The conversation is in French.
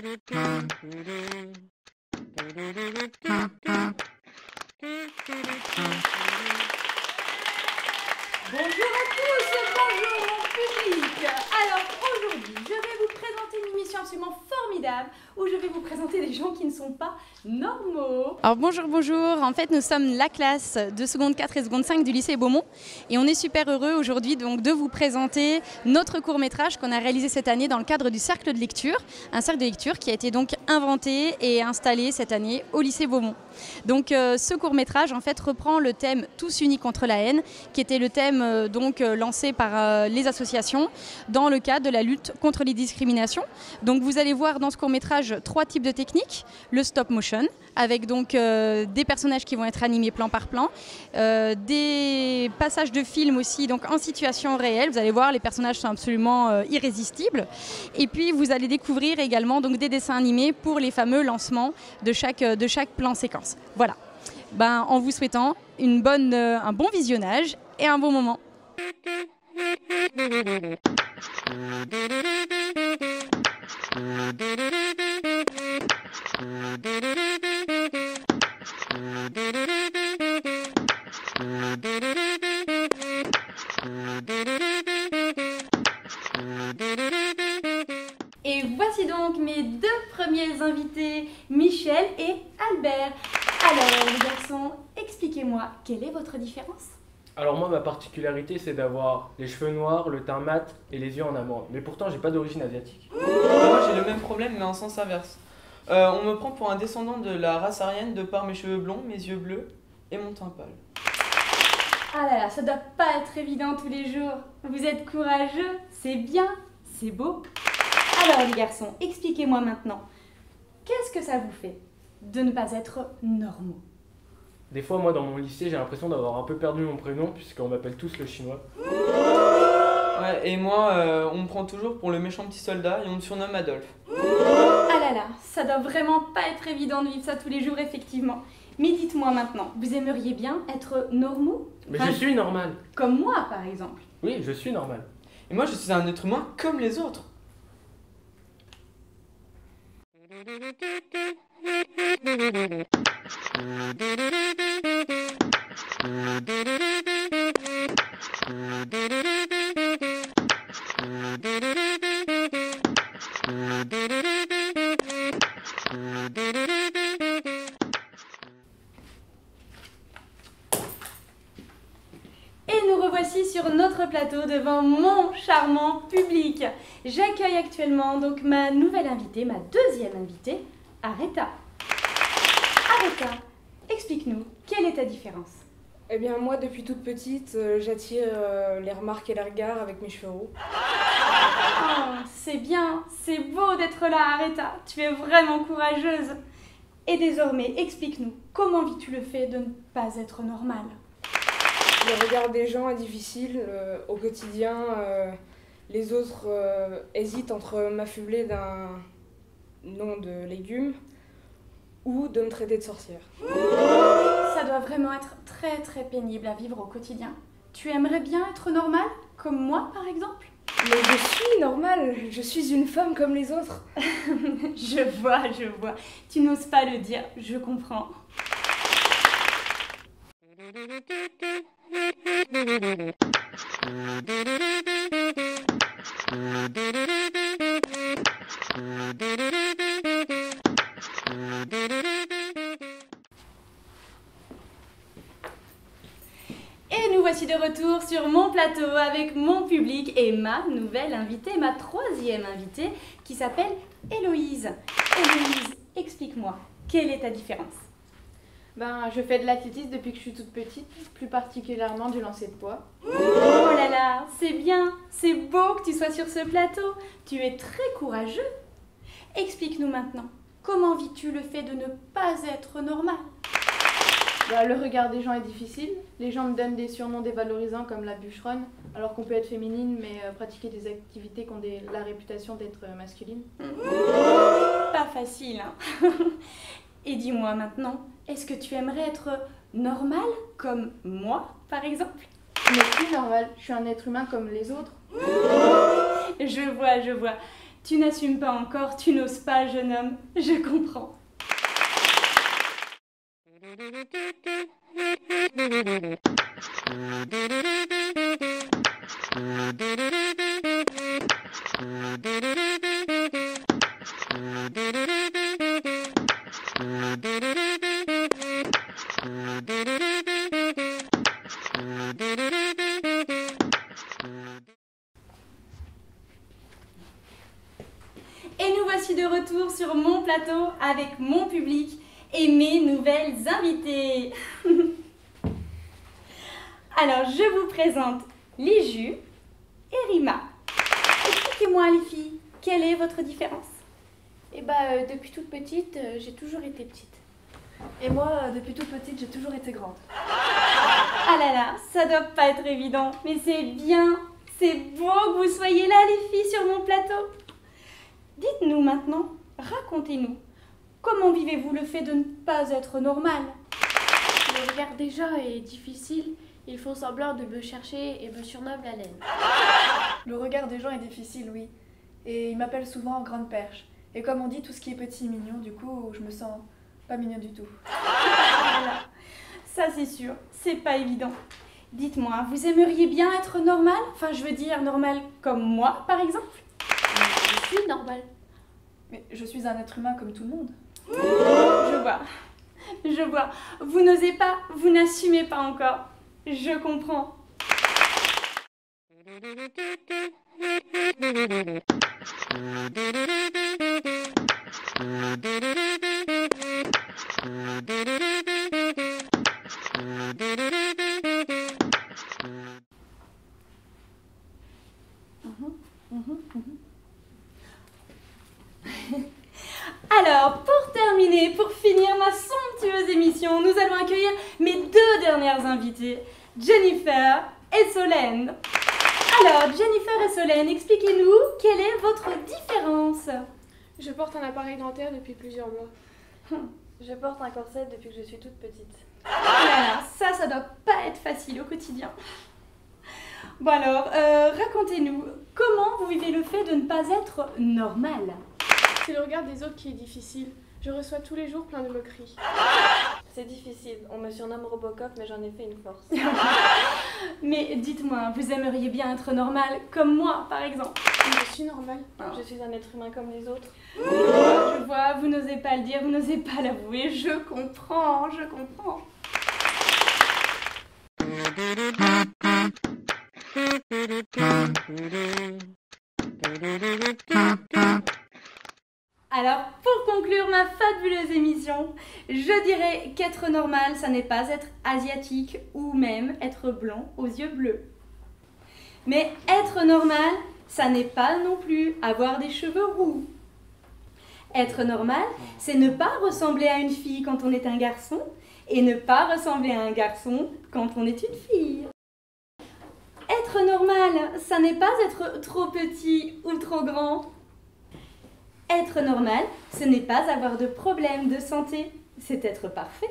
bonjour mon public. Alors aujourd'hui, je vais vous présenter une émission absolument formidable où je vais vous présenter des gens qui ne sont pas normaux. Alors bonjour, en fait nous sommes la classe de seconde 4 et seconde 5 du lycée Beaumont et on est super heureux aujourd'hui donc de vous présenter notre court-métrage qu'on a réalisé cette année dans le cadre du cercle de lecture, un cercle de lecture qui a été donc inventé et installé cette année au lycée Beaumont. Donc ce court-métrage en fait reprend le thème Tous unis contre la haine qui était le thème lancé par les associations dans le cadre de la lutte contre les discriminations. Donc vous allez voir dans ce court-métrage 3 types de techniques, le stop motion avec donc des personnages qui vont être animés plan par plan, des passages de films aussi donc en situation réelle, vous allez voir les personnages sont absolument irrésistibles et puis vous allez découvrir également donc des dessins animés pour les fameux lancements de chaque plan séquence. Voilà, en vous souhaitant un bon visionnage et un bon moment. Et voici donc mes 2 premiers invités, Michel et Albert. Alors les garçons, expliquez-moi, quelle est votre différence ? Alors moi, ma particularité, c'est d'avoir les cheveux noirs, le teint mat et les yeux en amande. Mais pourtant, j'ai pas d'origine asiatique. Moi, j'ai le même problème, mais en sens inverse. On me prend pour un descendant de la race aryenne de par mes cheveux blonds, mes yeux bleus et mon teint pâle. Ah là là, ça doit pas être évident tous les jours. Vous êtes courageux, c'est bien, c'est beau. Alors les garçons, expliquez-moi maintenant, qu'est-ce que ça vous fait de ne pas être normaux ? Des fois, moi, dans mon lycée, j'ai l'impression d'avoir un peu perdu mon prénom puisqu'on m'appelle tous le chinois. Ouais, et moi, on me prend toujours pour le méchant petit soldat et on me surnomme Adolphe. Ah là là, ça doit vraiment pas être évident de vivre ça tous les jours, effectivement. Mais dites-moi maintenant, vous aimeriez bien être normaux ? Mais je suis normal. Comme moi, par exemple. Oui, je suis normal. Et moi, je suis un être humain comme les autres. Et nous revoici sur notre plateau devant mon charmant public. J'accueille actuellement donc ma nouvelle invitée, ma 2e invitée, Aretha. Aretha, explique-nous, quelle est ta différence ? Eh bien moi depuis toute petite, j'attire les remarques et les regards avec mes cheveux roux. Oh, c'est bien, c'est beau d'être là Aretha, tu es vraiment courageuse. Et désormais, explique-nous, comment vis-tu le fait de ne pas être normale ? Le regard des gens est difficile au quotidien. Les autres hésitent entre m'affubler d'un nom de légumes ou de me traiter de sorcière. Ça doit vraiment être très très pénible à vivre au quotidien. Tu aimerais bien être normale, comme moi par exemple ? Mais je suis normale, je suis une femme comme les autres. Je vois. Tu n'oses pas le dire, je comprends. Et nous voici de retour sur mon plateau avec mon public et ma nouvelle invitée, ma 3e invitée, qui s'appelle Héloïse. Héloïse, explique-moi, quelle est ta différence ? Je fais de l'athlétisme depuis que je suis toute petite, plus particulièrement du lancer de poids. Oh là là, c'est bien, c'est beau que tu sois sur ce plateau, tu es très courageux. Explique-nous maintenant, comment vis-tu le fait de ne pas être normal ? Le regard des gens est difficile, les gens me donnent des surnoms dévalorisants comme la bûcheronne, alors qu'on peut être féminine mais pratiquer des activités qui ont la réputation d'être masculines. Pas facile, hein. Et dis-moi maintenant, est-ce que tu aimerais être normale comme moi, par exemple ? Mais plus normal, je suis un être humain comme les autres. Je vois. Tu n'assumes pas encore, tu n'oses pas, jeune homme. Je comprends. Et nous voici de retour sur mon plateau avec mon public et mes nouvelles invitées. Alors, je vous présente Liju et Rima. Expliquez-moi les filles, quelle est votre différence? Et bah, depuis toute petite, j'ai toujours été petite. Et moi, depuis toute petite, j'ai toujours été grande. Ah là là, ça doit pas être évident, mais c'est bien, c'est beau que vous soyez là les filles sur mon plateau. Dites-nous maintenant, racontez-nous, comment vivez-vous le fait de ne pas être normal? Le regard des gens est difficile, ils font semblant de me chercher et me surnomment la laine. Le regard des gens est difficile, oui. Et ils m'appellent souvent Grande Perche. Et comme on dit, tout ce qui est petit est mignon, du coup, je me sens pas mignonne du tout. Voilà. Ça c'est sûr, c'est pas évident. Dites-moi, vous aimeriez bien être normal? Enfin, je veux dire normal comme moi, par exemple? Je suis normale. Mais je suis un être humain comme tout le monde. Je vois. Vous n'osez pas, vous n'assumez pas encore. Je comprends. Alors, pour terminer, pour finir ma somptueuse émission, nous allons accueillir mes deux dernières invitées, Jennifer et Solène. Alors, Jennifer et Solène, expliquez-nous quelle est votre différence? Je porte un appareil dentaire depuis plusieurs mois. Je porte un corset depuis que je suis toute petite. Voilà, ça doit pas être facile au quotidien. Bon alors, racontez-nous, comment vous vivez le fait de ne pas être normal? C'est le regard des autres qui est difficile. Je reçois tous les jours plein de moqueries. C'est difficile, on me surnomme Robocop, mais j'en ai fait une force. Mais dites-moi, vous aimeriez bien être normal, comme moi par exemple? Je suis normale. Je suis un être humain comme les autres. Je vois, vous n'osez pas le dire, vous n'osez pas l'avouer, je comprends. Alors, pour conclure ma fabuleuse émission, je dirais qu'être normal, ça n'est pas être asiatique ou même être blond aux yeux bleus. Mais être normal, ça n'est pas non plus avoir des cheveux roux. Être normal, c'est ne pas ressembler à une fille quand on est un garçon et ne pas ressembler à un garçon quand on est une fille. Être normal, ça n'est pas être trop petit ou trop grand. Être normal, ce n'est pas avoir de problème de santé, c'est être parfait.